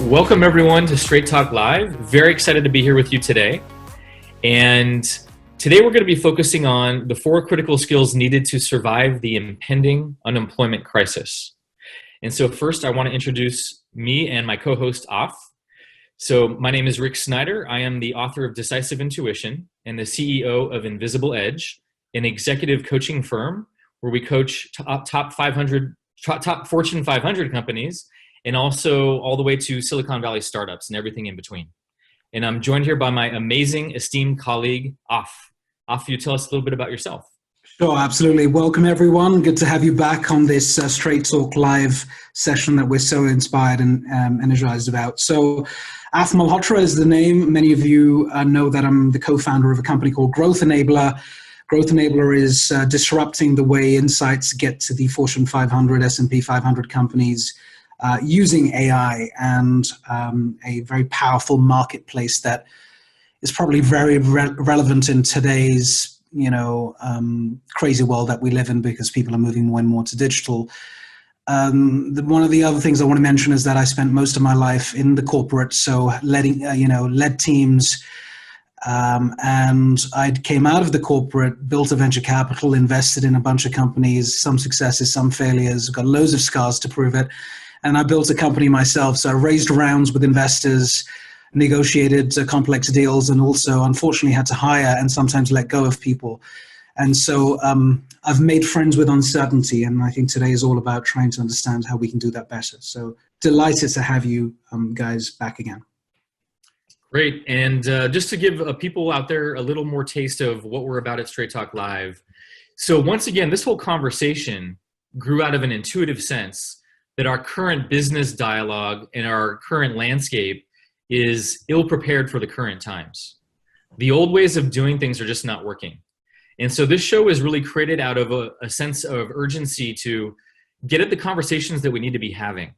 Welcome everyone to Straight Talk Live. Very excited to be here with you today. And today we're going to be focusing on the 4 critical skills needed to survive the impending unemployment crisis. And so first I want to introduce me and my co-host Af. So my name is Rick Snyder. I am the author of Decisive Intuition and the CEO of Invisible Edge, an executive coaching firm where we coach top Fortune 500 companies, and also all the way to Silicon Valley startups and everything in between. And I'm joined here by my amazing, esteemed colleague, Af. Af, you tell us a little bit about yourself. Sure, absolutely. Welcome, everyone. Good to have you back on this Straight Talk Live session that we're so inspired and energized about. So Af Malhotra is the name. Many of you know that I'm the co-founder of a company called Growth Enabler. Growth Enabler is disrupting the way insights get to the Fortune 500, S&P 500 companies using AI and a very powerful marketplace that is probably very relevant in today's crazy world that we live in, because people are moving more and more to digital. One of the other things I want to mention is that I spent most of my life in the corporate, so led teams, and I came out of the corporate, built a venture capital, invested in a bunch of companies, some successes, some failures, got loads of scars to prove it. And I built a company myself. So I raised rounds with investors, negotiated complex deals, and also unfortunately had to hire and sometimes let go of people. And so I've made friends with uncertainty. And I think today is all about trying to understand how we can do that better. So delighted to have you guys back again. Great. And just to give people out there a little more taste of what we're about at Straight Talk Live. So once again, this whole conversation grew out of an intuitive sense that our current business dialogue and our current landscape is ill-prepared for the current times. The old ways of doing things are just not working. And so this show is really created out of a sense of urgency to get at the conversations that we need to be having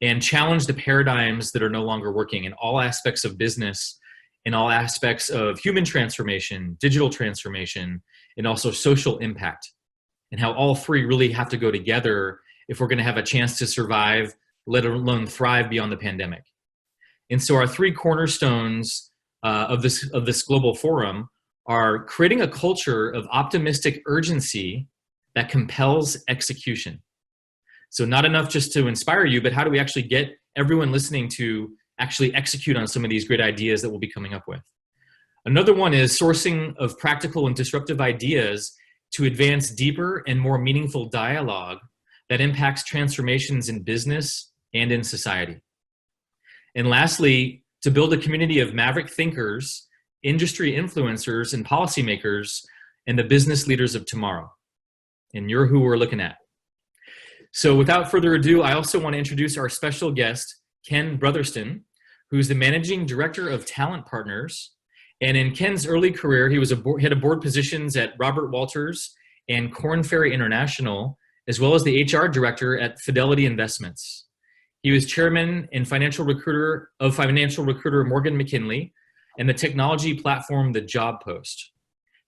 and challenge the paradigms that are no longer working in all aspects of business, in all aspects of human transformation, digital transformation, and also social impact, and how all 3 really have to go together if we're going to have a chance to survive, let alone thrive beyond the pandemic. And so our 3 cornerstones of this global forum are creating a culture of optimistic urgency that compels execution. So not enough just to inspire you, but how do we actually get everyone listening to actually execute on some of these great ideas that we'll be coming up with? Another one is sourcing of practical and disruptive ideas to advance deeper and more meaningful dialogue that impacts transformations in business and in society. And lastly, to build a community of maverick thinkers, industry influencers, and policymakers, and the business leaders of tomorrow. And you're who we're looking at. So without further ado, I also want to introduce our special guest, Ken Brotherston, who's the managing director of TALiNT Partners. And in Ken's early career, he had board positions at Robert Walters and Korn Ferry International, as well as the HR director at Fidelity Investments. He was chairman and financial recruiter Morgan McKinley and the technology platform The Job Post.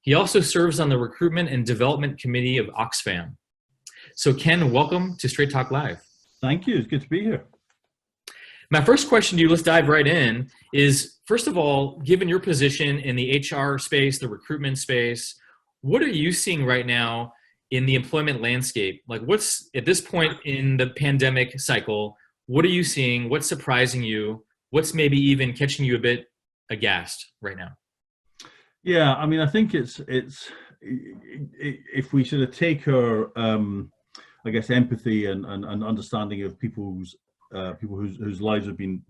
He also serves on the recruitment and development committee of Oxfam. So Ken, welcome to Straight Talk Live. Thank you, it's good to be here. My first question to you, let's dive right in, is first of all, given your position in the HR space, the recruitment space, what are you seeing right now in the employment landscape? Like what's, at this point in the pandemic cycle, what are you seeing? What's surprising you? What's maybe even catching you a bit aghast right now? Yeah, I mean, I think it's if we sort of take our, I guess, empathy and understanding of people whose lives have been,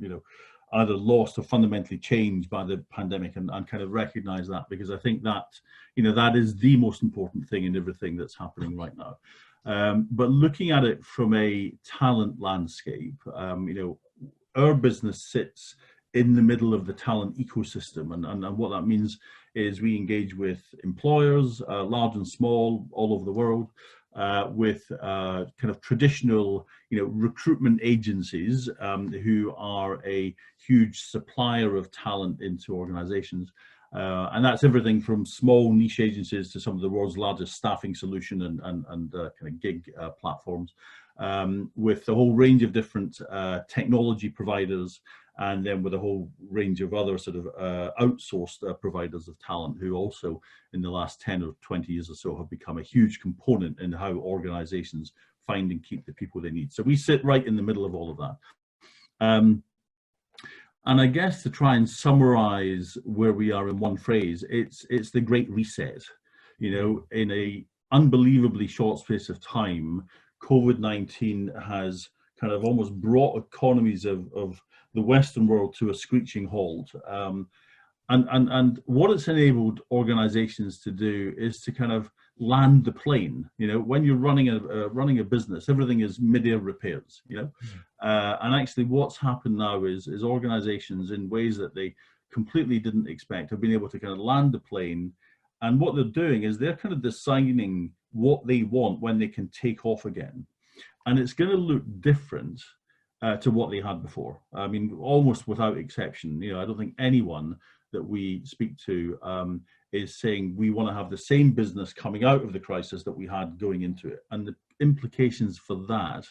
either lost or fundamentally changed by the pandemic, and kind of recognize that, because I think that, that is the most important thing in everything that's happening right now. But looking at it from a talent landscape, our business sits in the middle of the talent ecosystem, and what that means is we engage with employers, large and small, all over the world, with kind of traditional, recruitment agencies who are a huge supplier of talent into organizations. And that's everything from small niche agencies to some of the world's largest staffing solution and kind of gig platforms. with a whole range of different technology providers, and then with a whole range of other sort of outsourced providers of talent, who also in the last 10 or 20 years or so have become a huge component in how organizations find and keep the people they need. So we sit right in the middle of all of that. And I guess to try and summarize where we are in one phrase, it's the Great Reset. You know, in a unbelievably short space of time, COVID-19 has kind of almost brought economies of the Western world to a screeching halt. And what it's enabled organizations to do is to kind of land the plane. You know, when you're running a business, everything is mid-air repairs, you know. And actually what's happened now is organizations, in ways that they completely didn't expect, have been able to kind of land the plane. And what they're doing is they're kind of deciding what they want when they can take off again. And it's going to look different to what they had before. I mean, almost without exception. You know, I don't think anyone that we speak to is saying we want to have the same business coming out of the crisis that we had going into it. And the implications for that,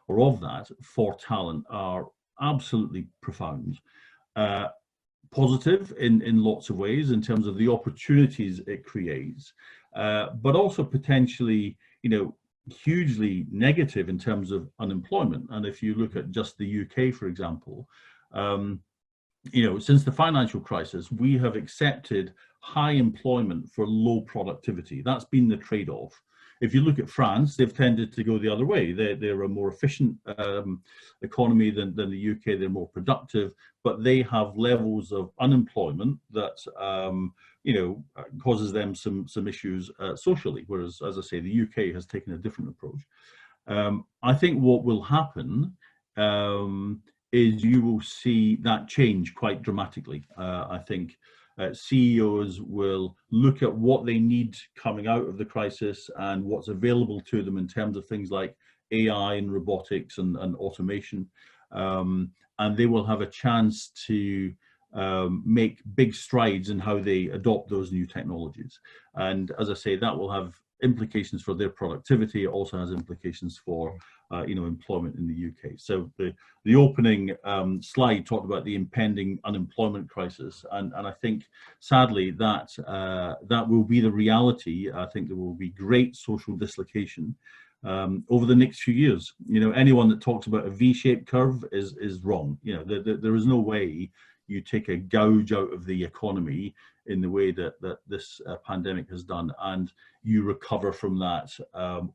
or of that, for talent are absolutely profound. Positive in lots of ways in terms of the opportunities it creates, but also potentially, you know, hugely negative in terms of unemployment. And if you look at just the UK, for example, you know, since the financial crisis, we have accepted high employment for low productivity. That's been the trade-off. If you look at France, they've tended to go the other way. They're a more efficient economy than the UK. They're more productive, but they have levels of unemployment that you know, causes them some issues socially. Whereas, as I say, the UK has taken a different approach. I think what will happen is you will see that change quite dramatically. I think CEOs will look at what they need coming out of the crisis and what's available to them in terms of things like AI and robotics and automation. And they will have a chance to make big strides in how they adopt those new technologies. And as I say, that will have implications for their productivity. It also has implications for you know, employment in the UK. So the opening slide talked about the impending unemployment crisis, and I think sadly that that will be the reality. I think there will be great social dislocation over the next few years. You know, anyone that talks about a V-shaped curve is wrong. You know, there is no way you take a gouge out of the economy in the way that this pandemic has done, and you recover from that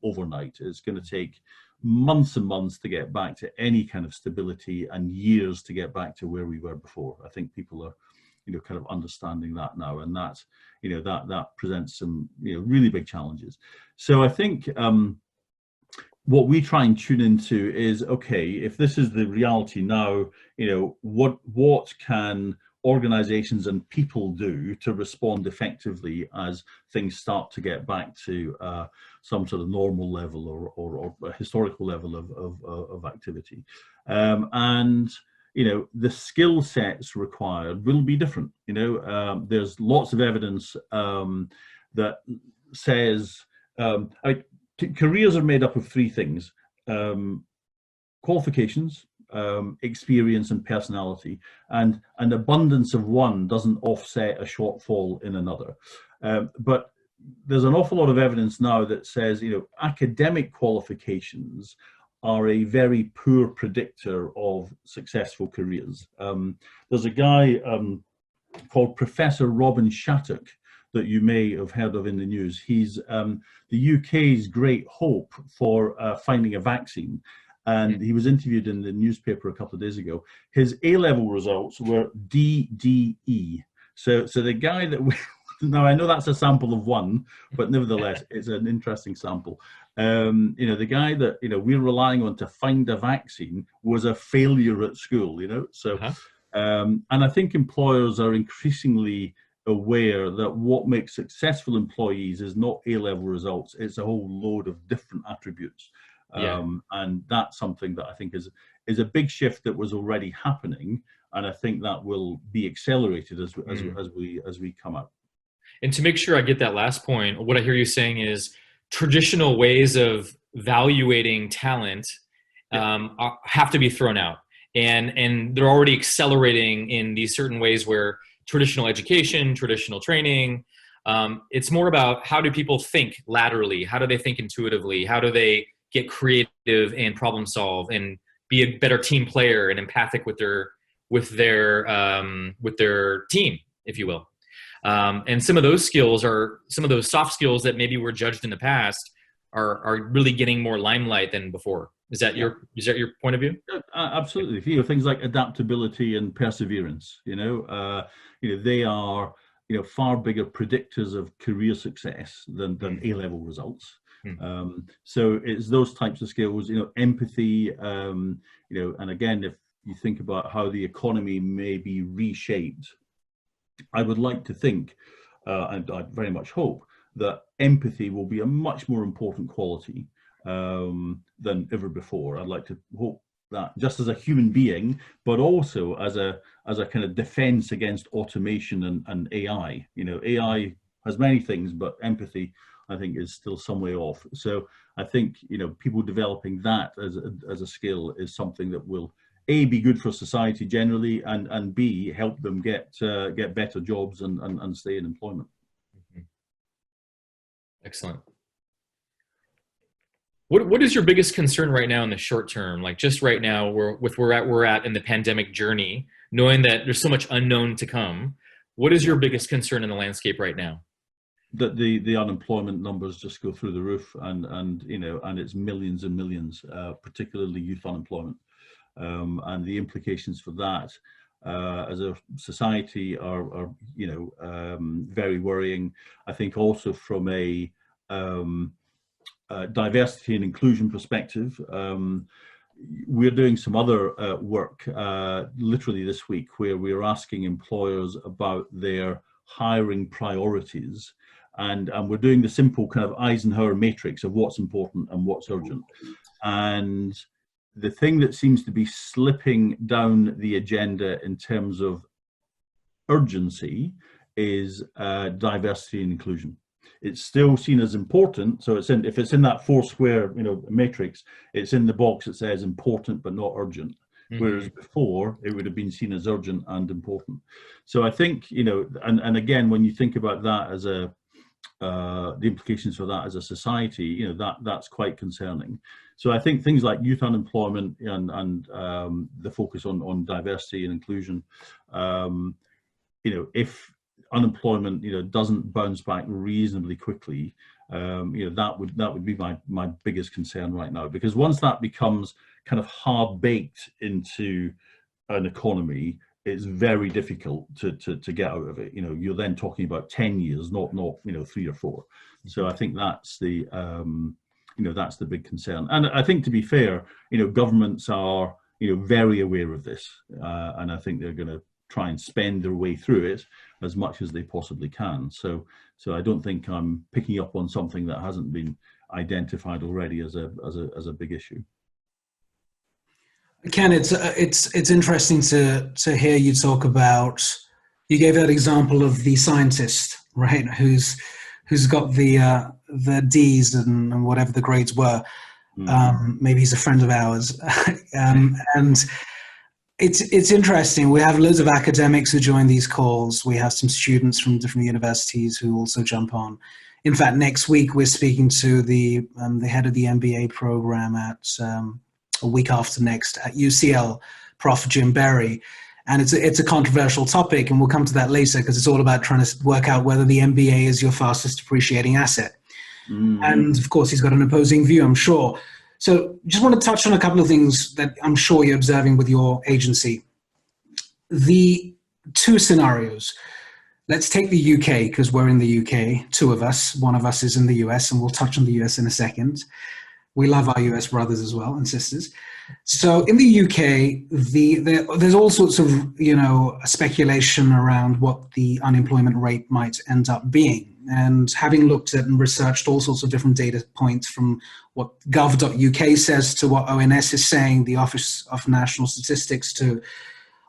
overnight. It's going to take months and months to get back to any kind of stability, and years to get back to where we were before. I think people are, you know, kind of understanding that now, and that, you know, that presents some, you know, really big challenges. So I think what we try and tune into is, okay, if this is the reality now, you know, what can organizations and people do to respond effectively as things start to get back to some sort of normal level or a historical level of activity. And, you know, the skill sets required will be different. You know, there's lots of evidence that says, careers are made up of three things: qualifications, experience, and personality, and an abundance of one doesn't offset a shortfall in another. But there's an awful lot of evidence now that says, you know, academic qualifications are a very poor predictor of successful careers. There's a guy called Professor Robin Shattuck that you may have heard of in the news. He's the UK's great hope for finding a vaccine. And he was interviewed in the newspaper a couple of days ago. His A-level results were DDE. So the guy that we, now I know that's a sample of one, but nevertheless, it's an interesting sample. You know, the guy that, you know, we're relying on to find a vaccine was a failure at school, you know. So, and I think employers are increasingly aware that what makes successful employees is not A-level results, it's a whole load of different attributes. And that's something that I think is a big shift that was already happening, and I think that will be accelerated as we come out. And to make sure I get that last point, what I hear you saying is traditional ways of valuating talent have to be thrown out. And they're already accelerating in these certain ways where traditional education, traditional training, it's more about how do people think laterally? How do they think intuitively? How do they get creative and problem solve and be a better team player and empathic with their team, if you will. And some of those skills are some of those soft skills that maybe were judged in the past are really getting more limelight than before. Is that your point of view? Absolutely. Things like adaptability and perseverance. They are far bigger predictors of career success than A-level results. So it's those types of skills. Empathy. And again, if you think about how the economy may be reshaped, I would like to think, and I very much hope, that empathy will be a much more important quality than ever before. I'd like to hope that just as a human being, but also as a kind of defense against automation and AI. AI has many things, but empathy, I think, is still some way off. So I think people developing that as a skill is something that will A, be good for society generally, and B, help them get better jobs and stay in employment. Excellent. What is your biggest concern right now in the short term? Like just right now, we're at in the pandemic journey, knowing that there's so much unknown to come. What is your biggest concern in the landscape right now? That the unemployment numbers just go through the roof, and it's millions and millions, particularly youth unemployment, and the implications for that as a society are very worrying. I think also from a diversity and inclusion perspective, we're doing some other work literally this week where we're asking employers about their hiring priorities, and we're doing the simple kind of Eisenhower matrix of what's important and what's urgent. And the thing that seems to be slipping down the agenda in terms of urgency is diversity and inclusion. It's still seen as important, so if it's in that four square matrix, it's in the box that says important but not urgent. Whereas before it would have been seen as urgent and important. So I think and again, when you think about that as the implications for that as a society, that's quite concerning. So I think things like youth unemployment and the focus on diversity and inclusion, if unemployment doesn't bounce back reasonably quickly, that would be my biggest concern right now, because once that becomes kind of hard baked into an economy, it's very difficult to get out of it. You're then talking about 10 years, not 3 or 4. So I think that's the that's the big concern. And I think, to be fair, governments are very aware of this, and I think they're going to try and spend their way through it as much as they possibly can. So I don't think I'm picking up on something that hasn't been identified already as a big issue. Ken, it's interesting to hear you talk about. You gave that example of the scientist, right? Who's got the D's and whatever the grades were. Maybe he's a friend of ours, and it's interesting. We have loads of academics who join these calls. We have some students from different universities who also jump on. In fact, next week we're speaking to the head of the MBA program at a week after next at UCL, Prof. Jim Berry. And it's a controversial topic, and we'll come to that later, because it's all about trying to work out whether the MBA is your fastest depreciating asset. And of course, he's got an opposing view, I'm sure. So just want to touch on a couple of things that I'm sure you're observing with your agency. The two scenarios. Let's take the UK, because we're in the UK, two of us. One of us is in the US, and we'll touch on the US in a second. We love our US brothers as well, and sisters. So in the UK, there's all sorts of speculation around what the unemployment rate might end up being. And having looked at and researched all sorts of different data points, from what gov.uk says to what ONS is saying, the Office of National Statistics, to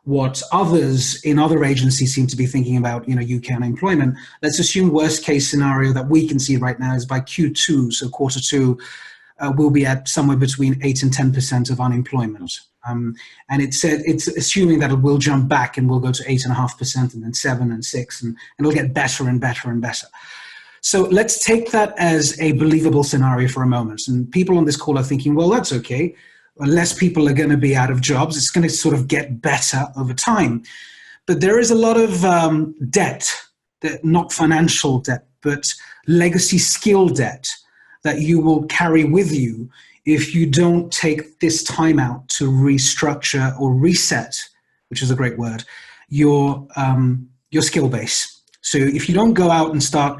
what others in other agencies seem to be thinking about, UK unemployment. Let's assume worst case scenario that we can see right now is by Q2, so quarter 2, will be at somewhere between 8 and 10% of unemployment. And it's assuming that it will jump back and will go to 8.5% and then 7 and 6, and it'll get better and better and better. So let's take that as a believable scenario for a moment. And people on this call are thinking, well, that's okay. Less people are going to be out of jobs. It's going to sort of get better over time. But there is a lot of debt, not financial debt, but legacy skill debt that you will carry with you if you don't take this time out to restructure or reset, which is a great word, your skill base. So if you don't go out and start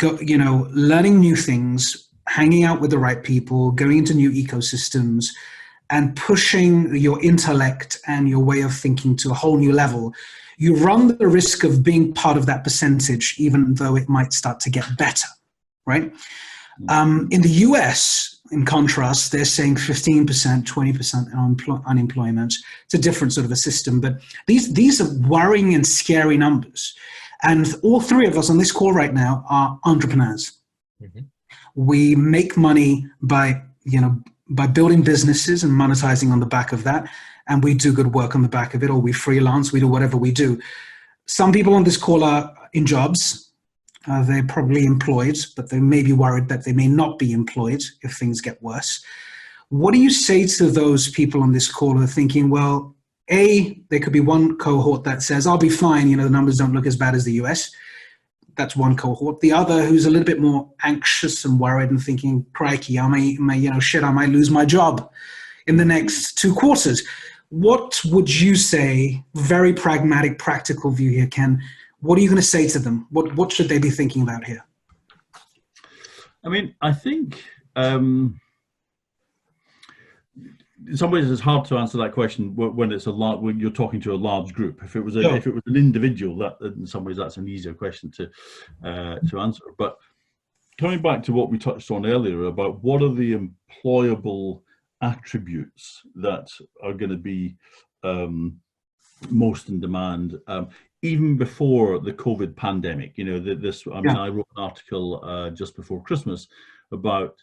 learning new things, hanging out with the right people, going into new ecosystems, and pushing your intellect and your way of thinking to a whole new level, you run the risk of being part of that percentage, even though it might start to get better, right? In the US, in contrast, they're saying 15%, 20% unemployment. It's a different sort of a system, but these are worrying and scary numbers. And all three of us on this call right now are entrepreneurs. Mm-hmm. We make money by building businesses and monetizing on the back of that. And we do good work on the back of it, or we freelance, we do whatever we do. Some people on this call are in jobs. They're probably employed, but they may be worried that they may not be employed if things get worse. What do you say to those people on this call who are thinking, well, A, there could be one cohort that says, I'll be fine, the numbers don't look as bad as the US. That's one cohort. The other who's a little bit more anxious and worried and thinking, crikey, I might lose my job in the next 2 quarters. What would you say, very pragmatic, practical view here, Ken, what are you going to say to them? What should they be thinking about here? I mean, I think in some ways it's hard to answer that question when it's when you're talking to a large group. If it was if it was an individual, that in some ways that's an easier question to answer. But coming back to what we touched on earlier about what are the employable attributes that are going to be most in demand, even before the COVID pandemic. I wrote an article just before Christmas about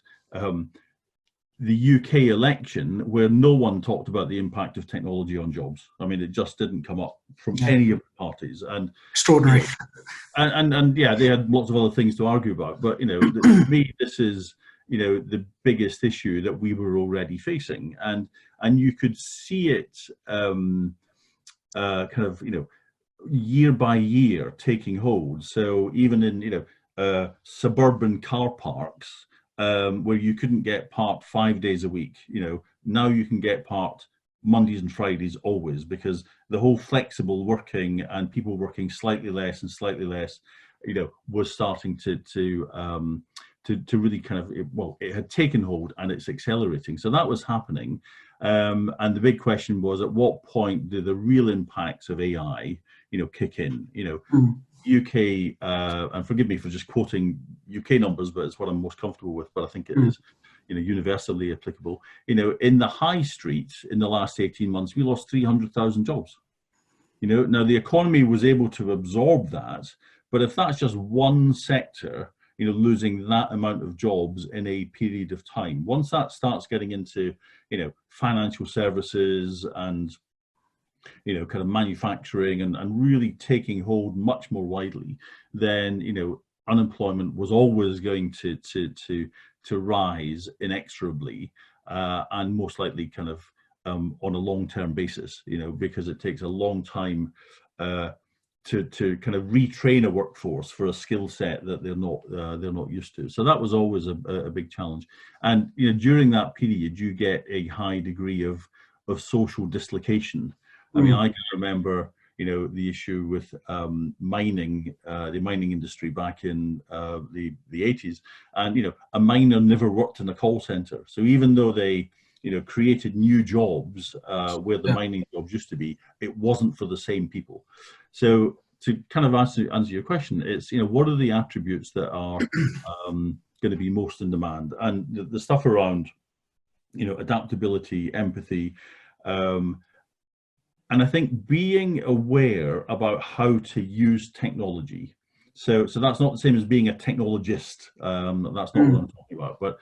the UK election, where no one talked about the impact of technology on jobs. I mean, it just didn't come up from any of the parties. And extraordinary. And they had lots of other things to argue about. But to me, this is the biggest issue that we were already facing, and you could see it year by year taking hold. So even in suburban car parks, where you couldn't get parked 5 days a week, now you can get parked Mondays and Fridays always, because the whole flexible working and people working slightly less and slightly less, was starting to really it had taken hold and it's accelerating. So that was happening. And the big question was, at what point do the real impacts of AI, kick in? UK, and forgive me for just quoting UK numbers, but it's what I'm most comfortable with, but I think it is, universally applicable. In the high street in the last 18 months, we lost 300,000 jobs. Now the economy was able to absorb that, but if that's just one sector, losing that amount of jobs in a period of time, once that starts getting into, financial services and, kind of manufacturing and really taking hold much more widely, then, unemployment was always going to rise inexorably, and most likely kind of on a long-term basis, because it takes a long time to kind of retrain a workforce for a skill set that they're not used to. So that was always a big challenge. And during that period, you get a high degree of social dislocation. I mean, I can remember the issue with mining, the mining industry back in the 80s, and a miner never worked in a call center. So even though they created new jobs where the mining jobs used to be, it wasn't for the same people. So to kind of answer your question, it's what are the attributes that are going to be most in demand, and the stuff around adaptability, empathy, and I think being aware about how to use technology So that's not the same as being a technologist. That's not what I'm talking about. But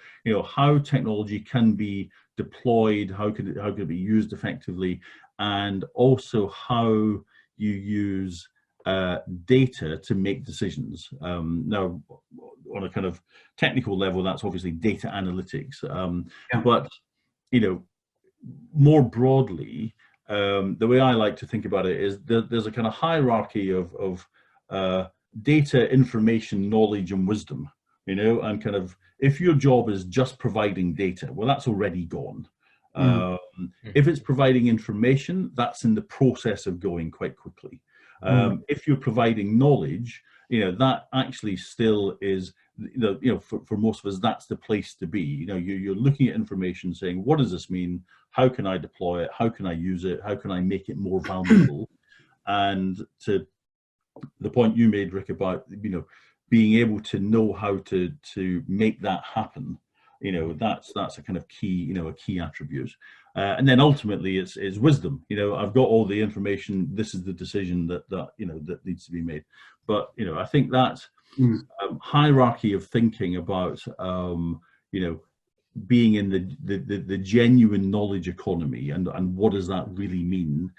how technology can be deployed, how could it be used effectively, and also how you use data to make decisions. Now, on a kind of technical level, that's obviously data analytics. But more broadly, the way I like to think about it is there's a kind of hierarchy of data, information, knowledge, and wisdom. And kind of, if your job is just providing data, well, that's already gone. If it's providing information, that's in the process of going quite quickly. If you're providing knowledge, that actually still is, for most of us, that's the place to be. You're looking at information saying, what does this mean? How can I deploy it? How can I use it? How can I make it more valuable? And to the point you made, Rick, about, being able to know how to make that happen, that's a kind of key, a key attribute. And then ultimately it's wisdom. I've got all the information. This is the decision that needs to be made. But, I think that hierarchy of thinking about, being in the genuine knowledge economy, and what does that really mean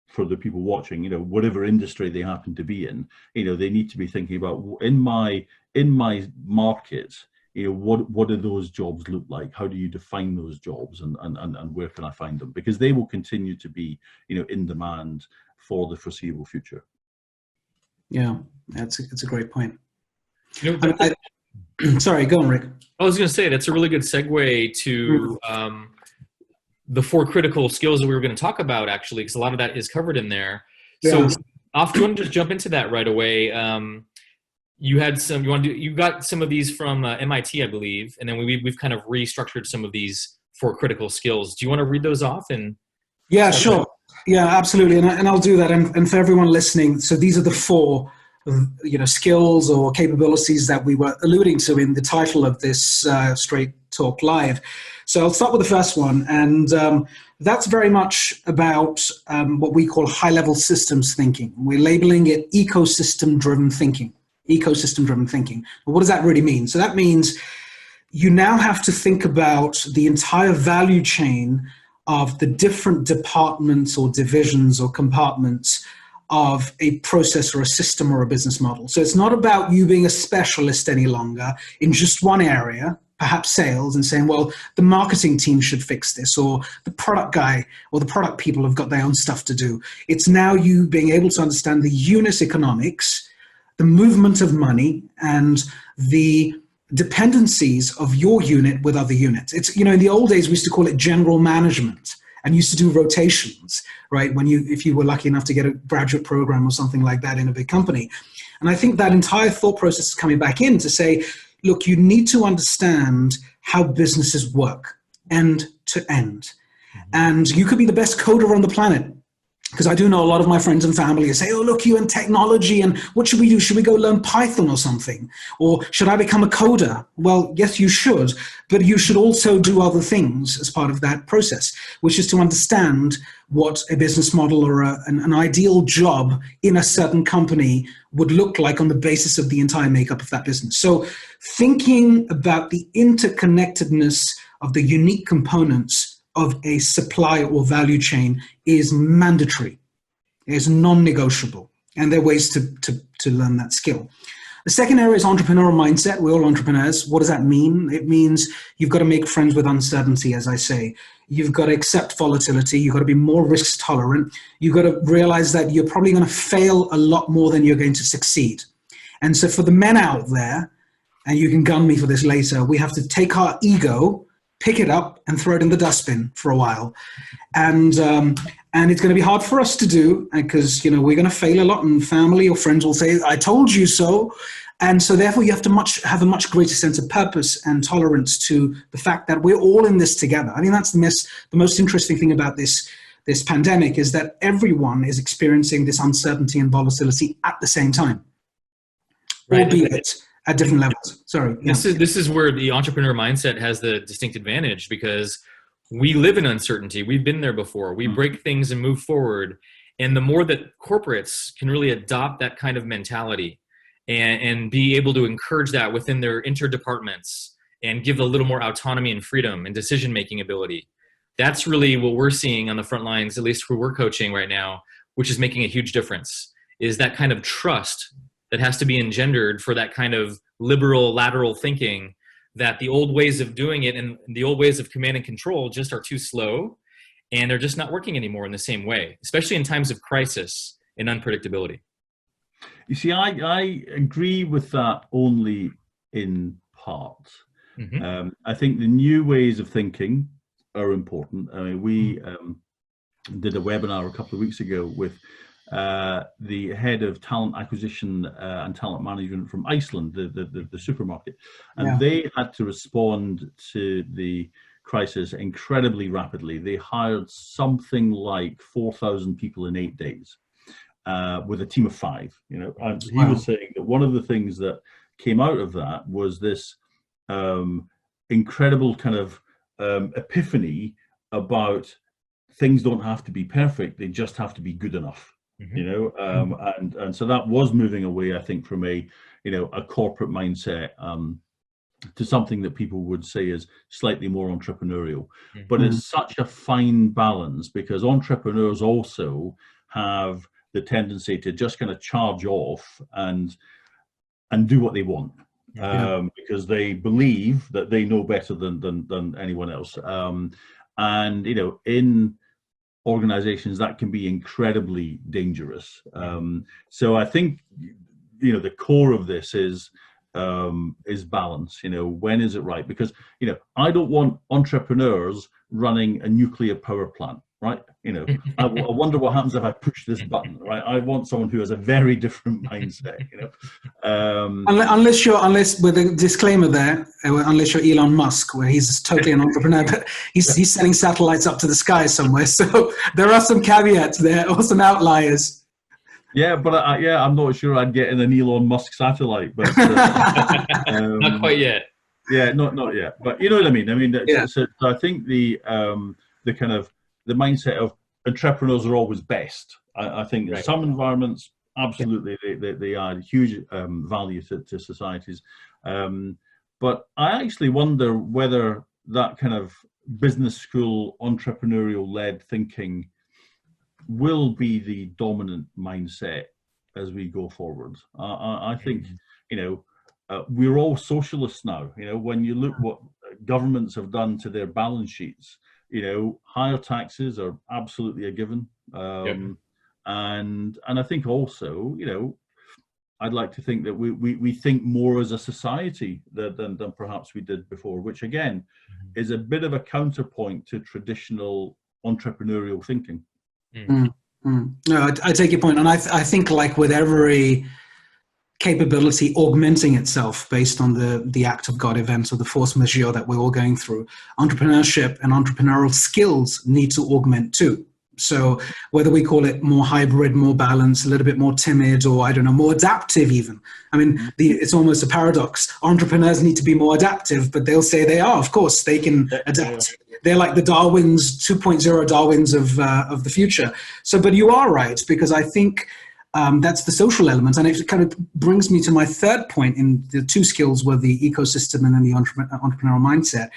for the people watching, whatever industry they happen to be in, they need to be thinking about, in my market, what do those jobs look like? How do you define those jobs, and where can I find them? Because they will continue to be, in demand for the foreseeable future. Yeah, it's a great point. Sorry, go on, Rick. I was going to say, that's a really good segue to the 4 critical skills that we were going to talk about, actually, because a lot of that is covered in there. So, do you want to just jump into that right away? You got some of these from MIT, I believe, and then we've kind of restructured some of these 4 critical skills. Do you want to read those off? Yeah, sure. Yeah, absolutely, and I'll do that. And for everyone listening, so these are the 4 skills or capabilities that we were alluding to in the title of this Straight Talk Live. So I'll start with the first one, and that's very much about what we call high-level systems thinking. We're labeling it ecosystem-driven thinking. Ecosystem-driven thinking. But what does that really mean? So that means you now have to think about the entire value chain of the different departments or divisions or compartments of a process or a system or a business model. So it's not about you being a specialist any longer in just one area, perhaps sales, and saying, well, the marketing team should fix this, or the product guy or the product people have got their own stuff to do. It's now you being able to understand the unit economics, the movement of money, and the dependencies of your unit with other units. It's, in the old days, we used to call it general management, and used to do rotations, right? If you were lucky enough to get a graduate program or something like that in a big company. And I think that entire thought process is coming back in to say, look, you need to understand how businesses work end to end. And you could be the best coder on the planet, because I do know a lot of my friends and family say, oh, look, you in technology, and what should we do? Should we go learn Python or something? Or should I become a coder? Well, yes, you should, but you should also do other things as part of that process, which is to understand what a business model or an ideal job in a certain company would look like on the basis of the entire makeup of that business. So thinking about the interconnectedness of the unique components of a supply or value chain is mandatory. It is non-negotiable. And there are ways to learn that skill. The second area is entrepreneurial mindset. We're all entrepreneurs. What does that mean? It means you've got to make friends with uncertainty, as I say. You've got to accept volatility. You've got to be more risk tolerant. You've got to realize that you're probably going to fail a lot more than you're going to succeed. And so for the men out there, and you can gun me for this later, we have to take our ego, pick it up and throw it in the dustbin for a while. And it's going to be hard for us to do because, we're going to fail a lot, and family or friends will say, I told you so. And so therefore you have to have a much greater sense of purpose and tolerance to the fact that we're all in this together. I think that's the most interesting thing about this pandemic, is that everyone is experiencing this uncertainty and volatility at the same time, right, albeit at different levels. Sorry. Yeah. This is where the entrepreneur mindset has the distinct advantage, because we live in uncertainty. We've been there before. We break things and move forward. And the more that corporates can really adopt that kind of mentality and be able to encourage that within their interdepartments and give a little more autonomy and freedom and decision-making ability, that's really what we're seeing on the front lines, at least who we're coaching right now, which is making a huge difference, is that kind of trust that has to be engendered for that kind of liberal lateral thinking, that the old ways of doing it and the old ways of command and control just are too slow, and they're just not working anymore in the same way, especially in times of crisis and unpredictability. You see, I agree with that only in part. Mm-hmm. I think the new ways of thinking are important. I mean, we did a webinar a couple of weeks ago with the head of talent acquisition and talent management from Iceland, the supermarket, and they had to respond to the crisis incredibly rapidly. They hired something like 4,000 people in 8 days with a team of 5. You know, and he was saying that one of the things that came out of that was this incredible kind of epiphany about things don't have to be perfect; they just have to be good enough. Mm-hmm. You know, and so that was moving away, I think, from a corporate mindset to something that people would say is slightly more entrepreneurial. Mm-hmm. But it's such a fine balance, because entrepreneurs also have the tendency to just kind of charge off and do what they want, because they believe that they know better than anyone else. And in organizations, that can be incredibly dangerous. So I think the core of this is balance. When is it right? Because I don't want entrepreneurs running a nuclear power plant, right? I wonder what happens if I push this button, right? I want someone who has a very different mindset. Unless with a disclaimer there, unless you're Elon Musk, where he's totally an entrepreneur, but he's sending satellites up to the sky somewhere. So there are some caveats there, or some outliers. Yeah, but I'm not sure I'd get in an Elon Musk satellite, but not quite yet. Yeah, not yet. But you know what I mean. I mean, so I think the kind of the mindset of entrepreneurs are always best. I think in some environments, absolutely, they add huge value to societies. But I actually wonder whether that kind of business school entrepreneurial-led thinking will be the dominant mindset as we go forward. I think, we're all socialists now. When you look what governments have done to their balance sheets, higher taxes are absolutely a given. And I think also, I'd like to think that we think more as a society than perhaps we did before, which again is a bit of a counterpoint to traditional entrepreneurial thinking. No, I take your point, and I think, like with every capability augmenting itself based on the act of God event or the force majeure that we're all going through, entrepreneurship and entrepreneurial skills need to augment too. So whether we call it more hybrid, more balanced, a little bit more timid, or I don't know, more adaptive even. I mean, it's almost a paradox. Entrepreneurs need to be more adaptive, but they'll say they are. Of course, they can adapt. They're like the Darwins, 2.0 Darwins of the future. So, but you are right, because I think that's the social element. And it kind of brings me to my third point in the two skills were the ecosystem and then the entrepreneurial mindset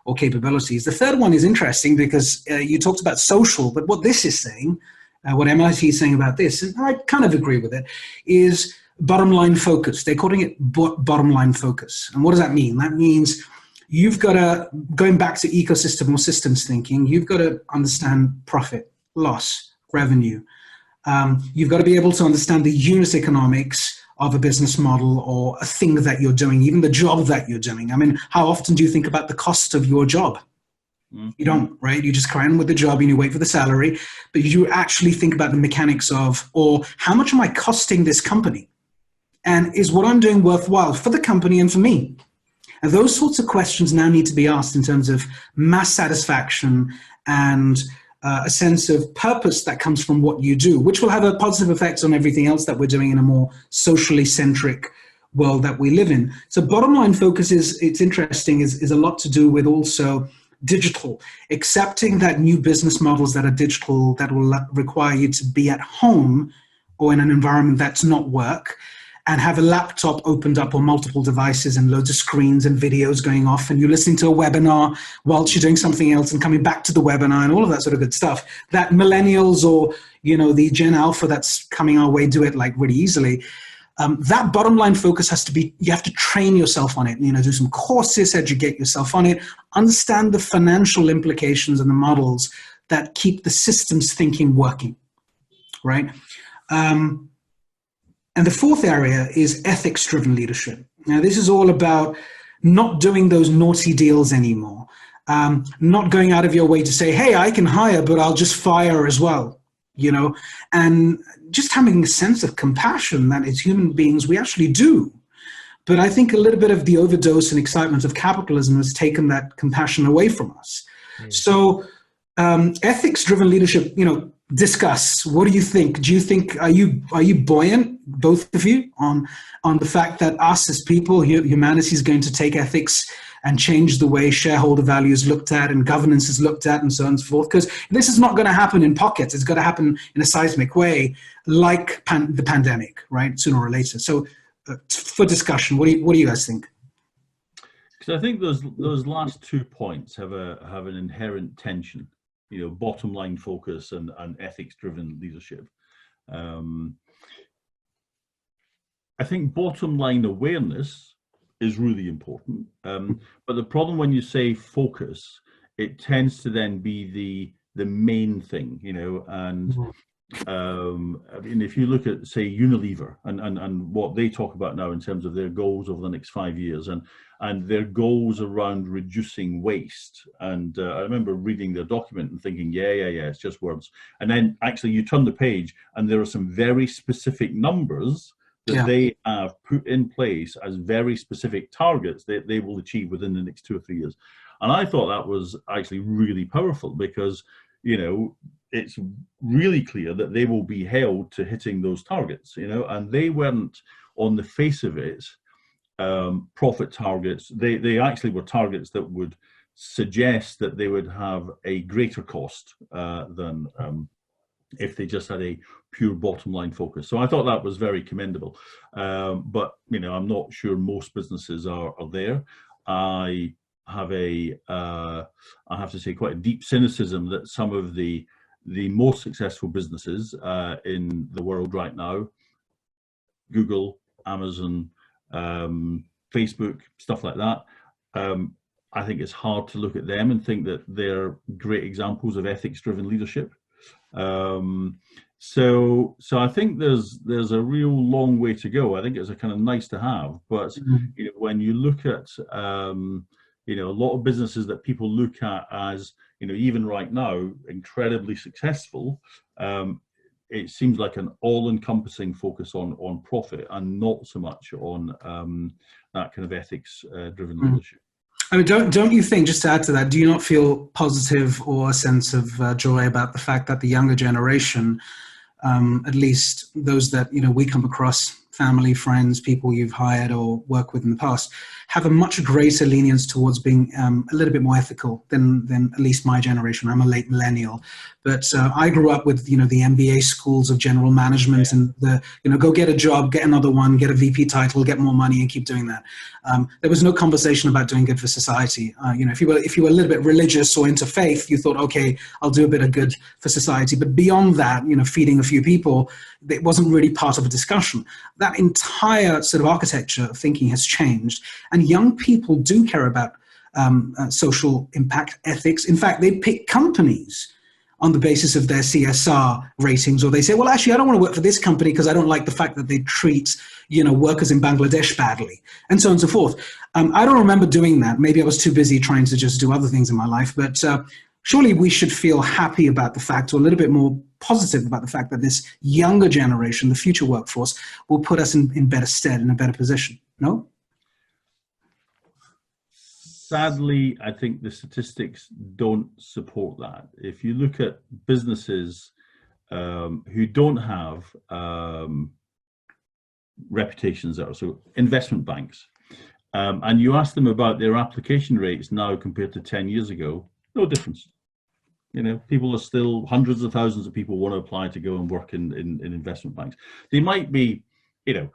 or capabilities. The third one is interesting because you talked about social, but what this is saying, what MIT is saying about this, and I kind of agree with it, is bottom line focus. They're calling it bottom line focus. And what does that mean? That means you've got to, going back to ecosystem or systems thinking, you've got to understand profit, loss, revenue. You've got to be able to understand the unit economics of a business model or a thing that you're doing, even the job that you're doing. I mean, how often do you think about the cost of your job? You don't, right? You just cry on with the job and you wait for the salary, but you actually think about the mechanics of, or how much am I costing this company? And is what I'm doing worthwhile for the company and for me? And those sorts of questions now need to be asked in terms of mass satisfaction and a sense of purpose that comes from what you do, which will have a positive effect on everything else that we're doing in a more socially centric world that we live in. So bottom line focus is, it's interesting, is a lot to do with also digital, accepting that new business models that are digital, that will require you to be at home or in an environment that's not work, and have a laptop opened up on multiple devices and loads of screens and videos going off, and you're listening to a webinar whilst you're doing something else and coming back to the webinar and all of that sort of good stuff that millennials or, you know, the Gen Alpha that's coming our way do it like really easily. That bottom line focus has to be, you have to train yourself on it, you know, do some courses, educate yourself on it, understand the financial implications and the models that keep the systems thinking working, right? And the fourth area is ethics-driven leadership. Now, this is all about not doing those naughty deals anymore, not going out of your way to say, hey, I can hire, but I'll just fire as well, you know, and just having a sense of compassion that as human beings, we actually do. But I think a little bit of the overdose and excitement of capitalism has taken that compassion away from us. Mm. So ethics-driven leadership, you know, discuss. What do you think? Do you think, are you buoyant, both of you, on the fact that us as people, humanity is going to take ethics and change the way shareholder value is looked at and governance is looked at and so on and so forth? Because this is not going to happen in pockets. It's got to happen in a seismic way, like the pandemic, right? Sooner or later. So for discussion, what do you guys think? Because I think those last 2 points have an inherent tension. You know, bottom line focus and ethics-driven leadership. I think bottom line awareness is really important. But the problem when you say focus, it tends to then be the main thing, you know, and I mean, if you look at, say, Unilever and what they talk about now in terms of their goals over the next 5 years and their goals around reducing waste. And I remember reading their document and thinking, yeah, it's just words. And then actually you turn the page and there are some very specific numbers that they have put in place as very specific targets that they will achieve within the next 2 or 3 years. And I thought that was actually really powerful because, you know, it's really clear that they will be held to hitting those targets, you know, and they weren't on the face of it profit targets. They actually were targets that would suggest that they would have a greater cost than if they just had a pure bottom line focus. So I thought that was very commendable. But, you know, I'm not sure most businesses are there. I have I have to say, quite a deep cynicism that some of the most successful businesses in the world right now, Google, Amazon, Facebook, stuff like that, I think it's hard to look at them and think that they're great examples of ethics-driven leadership. So I think there's a real long way to go. I think it's a kind of nice to have, but you know, when you look at you know, a lot of businesses that people look at as, you know, even right now, incredibly successful, it seems like an all-encompassing focus on profit and not so much on that kind of ethics-driven leadership. I mean, don't you think, just to add to that, do you not feel positive or a sense of joy about the fact that the younger generation, at least those that, you know, we come across, family, friends, people you've hired or worked with in the past, have a much greater lenience towards being a little bit more ethical than at least my generation. I'm a late millennial, but I grew up with, you know, the MBA schools of general management and the, you know, go get a job, get another one, get a VP title, get more money, and keep doing that. There was no conversation about doing good for society. You know, if you were a little bit religious or into faith, you thought, okay, I'll do a bit of good for society. But beyond that, you know, feeding a few people, it wasn't really part of a discussion. That entire sort of architecture of thinking has changed, and young people do care about social impact, ethics. In fact, they pick companies on the basis of their CSR ratings, or they say, well, actually, I don't want to work for this company because I don't like the fact that they treat, you know, workers in Bangladesh badly, and so on and so forth. I don't remember doing that. Maybe I was too busy trying to just do other things in my life, but surely we should feel happy about the fact, or a little bit more positive about the fact, that this younger generation, the future workforce, will put us in better stead, in a better position, no? Sadly, I think the statistics don't support that. If you look at businesses who don't have reputations that are, so investment banks, and you ask them about their application rates now compared to 10 years ago, No difference. You know, people are still, hundreds of thousands of people want to apply to go and work in investment banks. They might be, you know,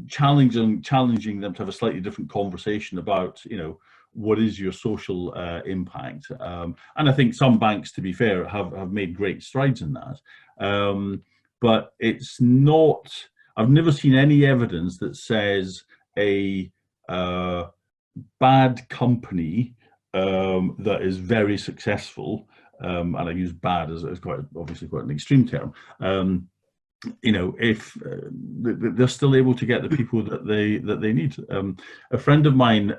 challenging them to have a slightly different conversation about, you know, what is your social impact. And I think some banks, to be fair, have made great strides in that. But it's not, I've never seen any evidence that says a bad company that is very successful, and I use bad as quite obviously quite an extreme term, you know, if they're still able to get the people that they need. A friend of mine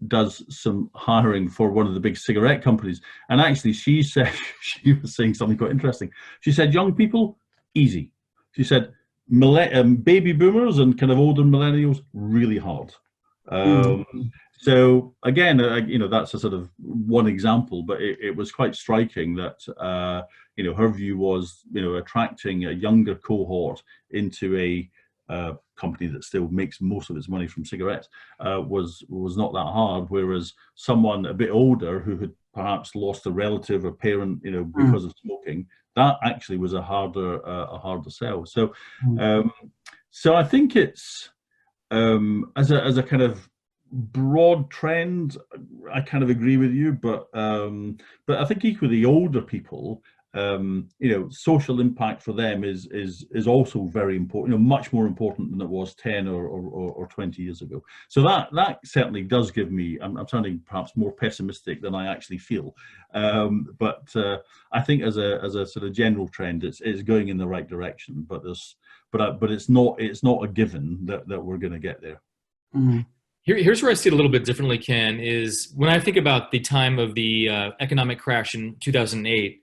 does some hiring for one of the big cigarette companies, and actually she said, she was saying something quite interesting. She said, young people, easy. She said, baby boomers and kind of older millennials, really hard. So again, you know, that's a sort of one example, but it was quite striking that, you know, her view was, you know, attracting a younger cohort into a company that still makes most of its money from cigarettes was not that hard, whereas someone a bit older who had perhaps lost a relative or parent, you know, because of smoking, that actually was a harder sell. So, so I think it's as a kind of broad trend, I kind of agree with you, but I think equally older people, you know, social impact for them is also very important, you know, much more important than it was 10 or 20 years ago. So that certainly does give me, I'm sounding perhaps more pessimistic than I actually feel, but I think as a sort of general trend, it's going in the right direction, but it's not a given that we're going to get there. Here's where I see it a little bit differently, Ken, is when I think about the time of the economic crash in 2008,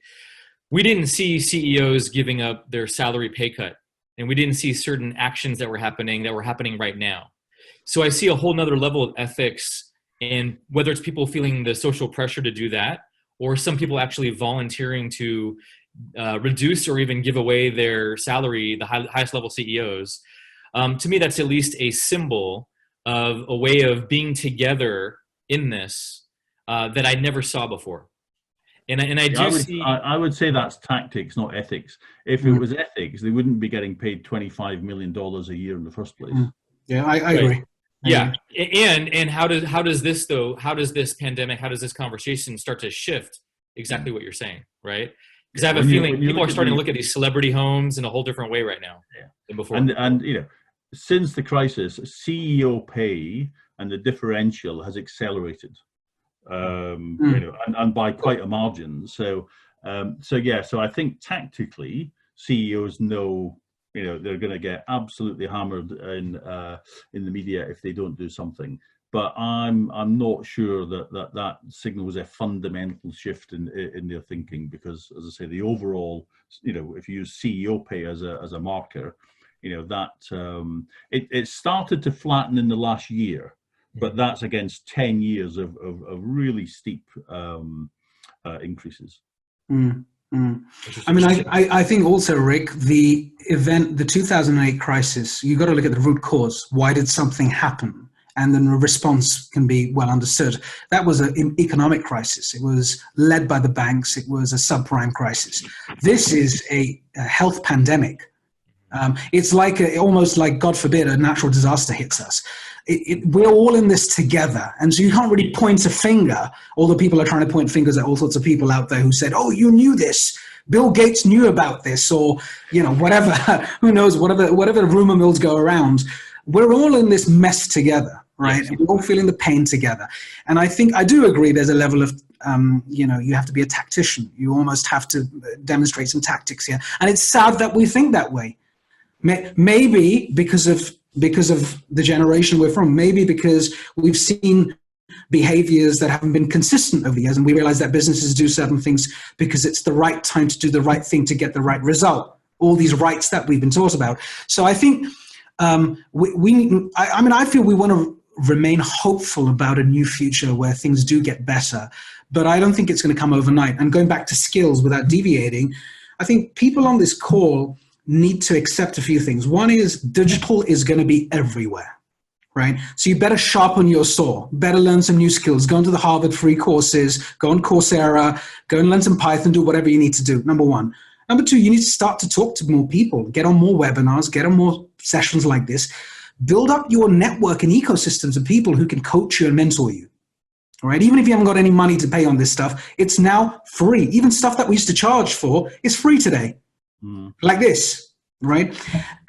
we didn't see CEOs giving up their salary pay cut, and we didn't see certain actions that were happening right now. So I see a whole nother level of ethics, and whether it's people feeling the social pressure to do that, or some people actually volunteering to reduce or even give away their salary, the highest level CEOs. To me, that's at least a symbol of a way of being together in this that I never saw before. And I would say that's tactics, not ethics. If it was ethics, they wouldn't be getting paid $25 million a year in the first place. Yeah, I agree. Yeah, and how does this pandemic, how does this conversation start to shift exactly what you're saying, right? Because I have a feeling people are starting to look at these celebrity homes in a whole different way right now than before. And you know, since the crisis, CEO pay and the differential has accelerated, you know, and by quite a margin. So I think tactically, CEOs know, you know, they're going to get absolutely hammered in the media if they don't do something. But I'm not sure that signals a fundamental shift in their thinking, because, as I say, the overall, you know, if you use CEO pay as a marker, you know, that it started to flatten in the last year, but that's against 10 years of really steep increases. I mean, I think also, Rick, the 2008 crisis, you got to look at the root cause. Why did something happen? And then the response can be well understood. That was an economic crisis. It was led by the banks. It was a subprime crisis. This is a health pandemic. It's like almost like, God forbid, a natural disaster hits us. We're all in this together. And so you can't really point a finger, although people are trying to point fingers at all sorts of people out there who said, oh, you knew this. Bill Gates knew about this, or, you know, whatever, who knows, whatever rumor mills go around. We're all in this mess together, right? Yes. And we're all feeling the pain together. And I do agree there's a level of, you know, you have to be a tactician. You almost have to demonstrate some tactics here. And it's sad that we think that way. Maybe because of the generation we're from, maybe because we've seen behaviors that haven't been consistent over the years, and we realize that businesses do certain things because it's the right time to do the right thing to get the right result. All these rights that we've been taught about. So I think I feel we want to remain hopeful about a new future where things do get better, but I don't think it's going to come overnight. And going back to skills without deviating, I think people on this call need to accept a few things. One is digital is going to be everywhere, right? So you better sharpen your saw, better learn some new skills, go into the Harvard free courses, go on Coursera, go and learn some Python, do whatever you need to do, number one. Number two, you need to start to talk to more people, get on more webinars, get on more sessions like this, build up your network and ecosystems of people who can coach you and mentor you. All right, even if you haven't got any money to pay on this stuff, it's now free. Even stuff that we used to charge for is free today, like this, right?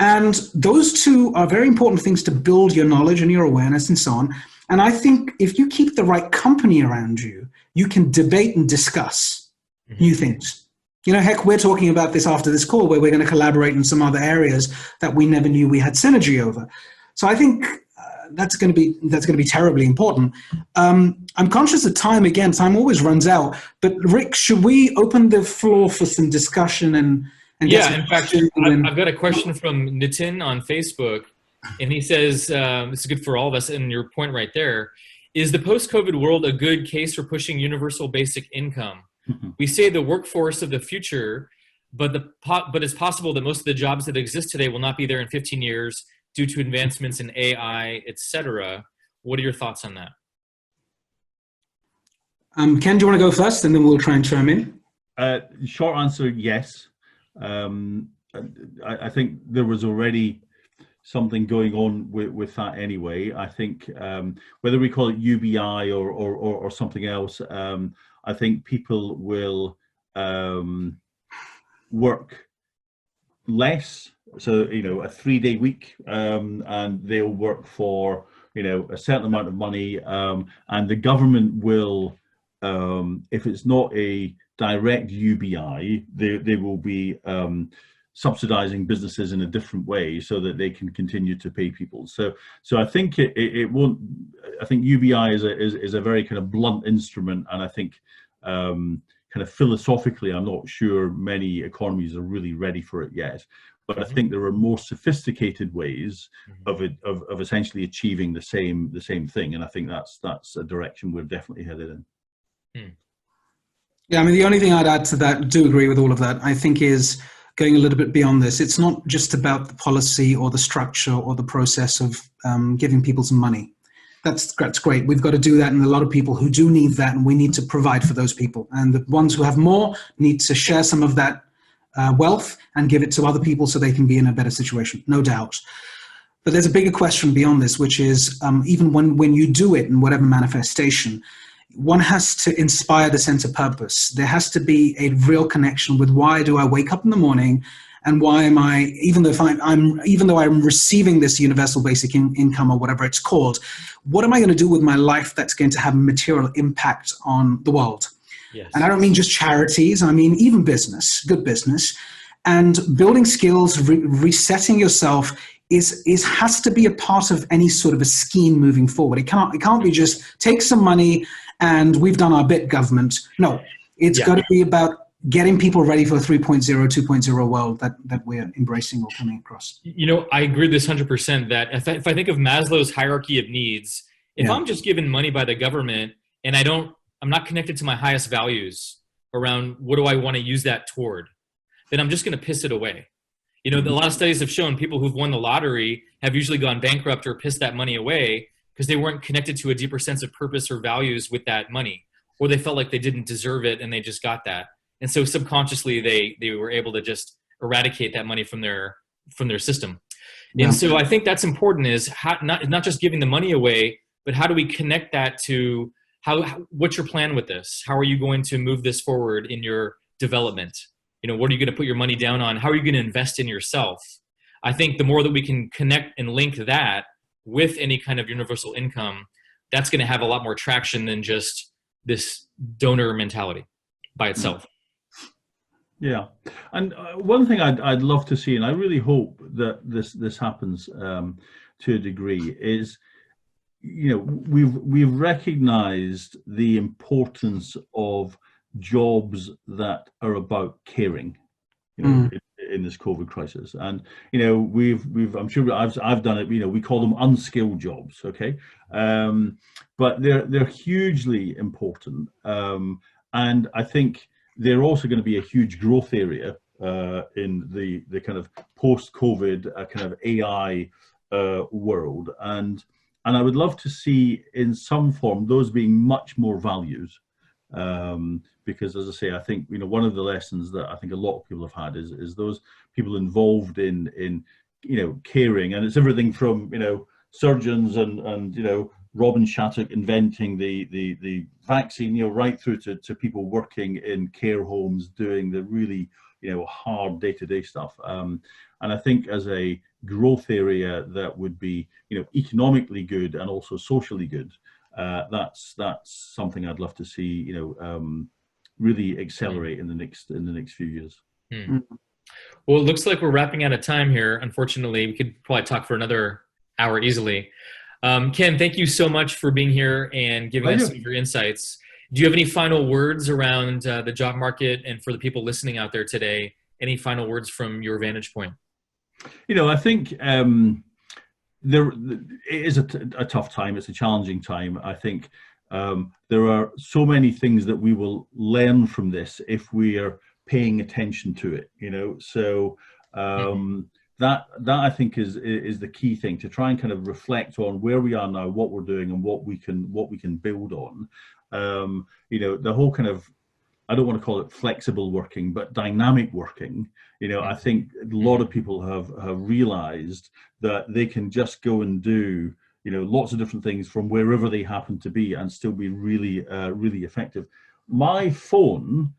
And those two are very important things to build your knowledge and your awareness and so on. And I think if you keep the right company around you, you can debate and discuss new things. You know, heck, we're talking about this after this call where we're going to collaborate in some other areas that we never knew we had synergy over. So I think that's going to be terribly important. I'm conscious of time again. Time always runs out. But Rick, should we open the floor for some discussion and yeah, in fact, I've got a question from Nitin on Facebook, and he says, this is good for all of us, and your point right there, is the post-COVID world a good case for pushing universal basic income? We say the workforce of the future, but it's possible that most of the jobs that exist today will not be there in 15 years due to advancements in AI, etc. What are your thoughts on that? Ken, do you want to go first, and then we'll try and chime in? Short answer, yes. I think there was already something going on with that anyway. I think whether we call it UBI or something else, I think people will work less. So, you know, a 3-day week, and they'll work for, you know, a certain amount of money, and the government will, if it's not a direct UBI, they will be subsidizing businesses in a different way so that they can continue to pay people. So I think it won't. I think UBI is a very kind of blunt instrument, and I think kind of philosophically, I'm not sure many economies are really ready for it yet. But I think there are more sophisticated ways of essentially achieving the same thing, and I think that's a direction we're definitely headed in. Yeah, I mean, the only thing I'd add to that, do agree with all of that, I think is going a little bit beyond this. It's not just about the policy or the structure or the process of giving people some money. That's great. We've got to do that, and a lot of people who do need that, and we need to provide for those people. And the ones who have more need to share some of that wealth and give it to other people so they can be in a better situation, no doubt. But there's a bigger question beyond this, which is even when you do it in whatever manifestation, one has to inspire the sense of purpose. There has to be a real connection with why do I wake up in the morning, and why am I, even though I'm receiving this universal basic income or whatever it's called, what am I going to do with my life that's going to have a material impact on the world? Yes. And I don't mean just charities, I mean even business, good business. And building skills, resetting yourself has to be a part of any sort of a scheme moving forward. It can't be just take some money and we've done our bit, government. No, it's got to be about getting people ready for a 3.0, 2.0 world that we're embracing or coming across. You know, I agree with this 100%, that if I think of Maslow's hierarchy of needs, if I'm just given money by the government and I'm not connected to my highest values around what do I want to use that toward, then I'm just going to piss it away. You know, a lot of studies have shown people who've won the lottery have usually gone bankrupt or pissed that money away because they weren't connected to a deeper sense of purpose or values with that money, or they felt like they didn't deserve it and they just got that. And so subconsciously they were able to just eradicate that money from their system. Yeah. And so I think that's important, is not just giving the money away, but how do we connect that to what's your plan with this? How are you going to move this forward in your development? You know, what are you going to put your money down on? How are you going to invest in yourself? I think the more that we can connect and link that with any kind of universal income, that's going to have a lot more traction than just this donor mentality by itself. Yeah, and one thing I'd love to see, and I really hope that this happens to a degree, is, you know, we've recognized the importance of jobs that are about caring, you know, in this COVID crisis. And, you know, we've I'm sure I've done it, you know, we call them unskilled jobs, okay? But they're hugely important. And I think they're also going to be a huge growth area in the kind of post-COVID kind of AI world. And And I would love to see in some form those being much more valued. Because as I say, I think, you know, one of the lessons that I think a lot of people have had is those people involved in you know, caring, and it's everything from, you know, surgeons and you know, Robin Shattuck inventing the vaccine, you know, right through to people working in care homes doing the really, you know, hard day-to-day stuff. And I think as a growth area that would be, you know, economically good and also socially good, that's something I'd love to see, you know, really accelerate in the next few years. Well, it looks like we're wrapping out of time here. Unfortunately, we could probably talk for another hour easily. Ken, thank you so much for being here and giving us some of your insights. Do you have any final words around the job market, and for the people listening out there today, any final words from your vantage point? You know, I think it is a tough time. It's a challenging time. I think there are so many things that we will learn from this if we are paying attention to it, you know. So that I think is the key thing, to try and kind of reflect on where we are now, what we're doing, and what we can build on. You know, the whole kind of, I don't want to call it flexible working, but dynamic working. You know, I think a lot of people have realized that they can just go and do, you know, lots of different things from wherever they happen to be and still be really, really effective. My phone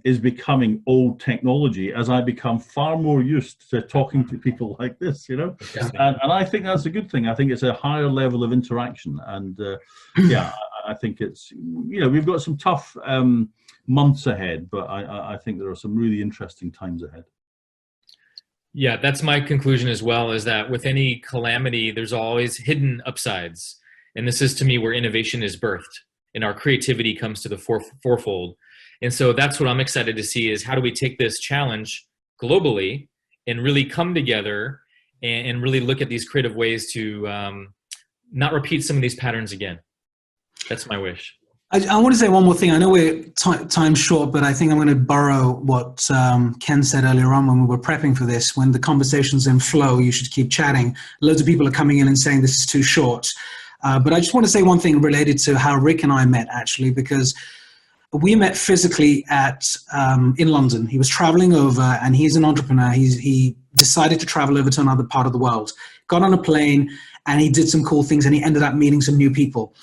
is becoming old technology as I become far more used to talking to people like this, you know, and I think that's a good thing. I think it's a higher level of interaction, and yeah, I think it's, you know, we've got some tough months ahead, but I think there are some really interesting times ahead. Yeah, that's my conclusion as well, is that with any calamity, there's always hidden upsides. And this is, to me, where innovation is birthed and our creativity comes to the forefold. And so that's what I'm excited to see, is how do we take this challenge globally and really come together and really look at these creative ways to not repeat some of these patterns again. That's my wish. I want to say one more thing. I know we're time short, but I think I'm going to borrow what Ken said earlier on when we were prepping for this. When the conversation's in flow, you should keep chatting. Loads of people are coming in and saying this is too short. But I just want to say one thing related to how Rick and I met, actually, because we met physically in London. He was traveling over, and he's an entrepreneur. He decided to travel over to another part of the world, got on a plane, and he did some cool things, and he ended up meeting some new people.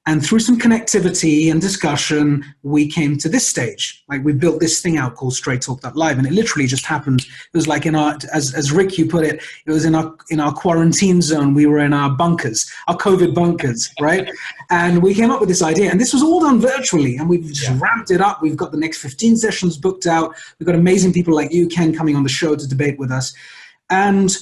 And through some connectivity and discussion, we came to this stage. Like, we built this thing out called Straight Talk Live, and it literally just happened. It was like in our, as Rick, you put it, it was in our quarantine zone. We were in our bunkers, our COVID bunkers, right? And we came up with this idea, and this was all done virtually, and we've just ramped it up. We've got the next 15 sessions booked out. We've got amazing people like you, Ken, coming on the show to debate with us. And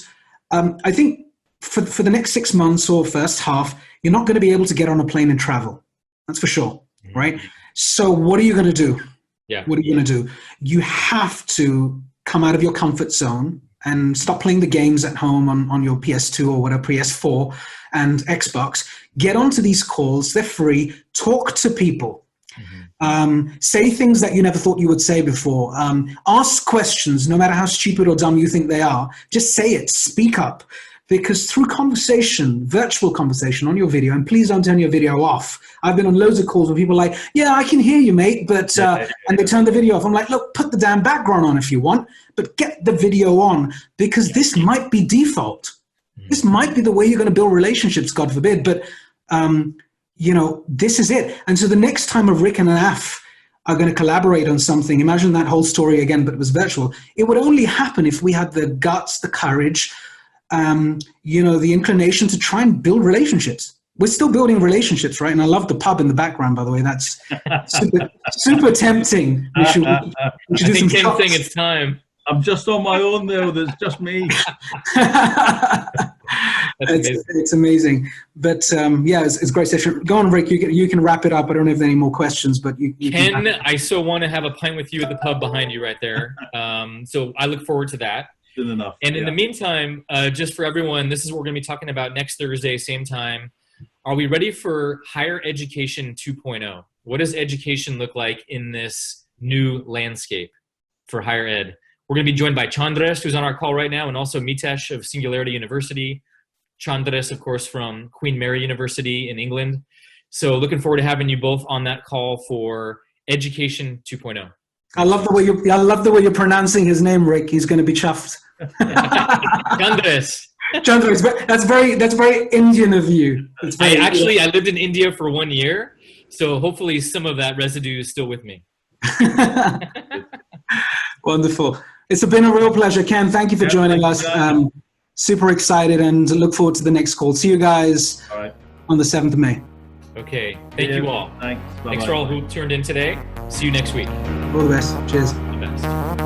I think for the next 6 months or first half, you're not going to be able to get on a plane and travel. That's for sure, right? So what are you going to do? Yeah. What are you going to do? You have to come out of your comfort zone and stop playing the games at home on your PS2 or whatever, PS4 and Xbox. Get onto these calls. They're free. Talk to people. Say things that you never thought you would say before. Ask questions, no matter how stupid or dumb you think they are. Just say it. Speak up. Because through conversation, virtual conversation on your video, and please don't turn your video off. I've been on loads of calls where people are like, yeah, I can hear you, mate, but, and they turn the video off. I'm like, look, put the damn background on if you want, but get the video on, because this might be default. This might be the way you're going to build relationships, God forbid, but, you know, this is it. And so the next time a Rick and an Af are going to collaborate on something, imagine that whole story again, but it was virtual. It would only happen if we had the guts, the courage, you know, the inclination to try and build relationships. We're still building relationships, right? And I love the pub in the background, by the way. That's super tempting. We should do some shots. Thing, it's time. I'm just on my own there. There's just me. It's amazing. But yeah, it's a great session. Go on, Rick. You can wrap it up. I don't know if there are any more questions, but you Ken, I so want to have a pint with you at the pub behind you right there. So I look forward to that. Enough. And in the meantime, just for everyone, this is what we're going to be talking about next Thursday, same time. Are we ready for higher education 2.0? What does education look like in this new landscape for higher ed? We're going to be joined by Chandres, who's on our call right now, and also Mitesh of Singularity University. Chandras, of course, from Queen Mary University in England. So looking forward to having you both on that call for Education 2.0. I love the way you're pronouncing his name, Rick. He's going to be chuffed. Chandras. Chandra, that's very Indian of you. I lived in India for 1 year, so hopefully some of that residue is still with me. Wonderful. It's been a real pleasure. Ken, thank you for joining us. Super excited and look forward to the next call. See you guys on the 7th of May. Okay. Thank you all. Thanks. Thanks for all who tuned in today. See you next week. All the best. Cheers. All the best.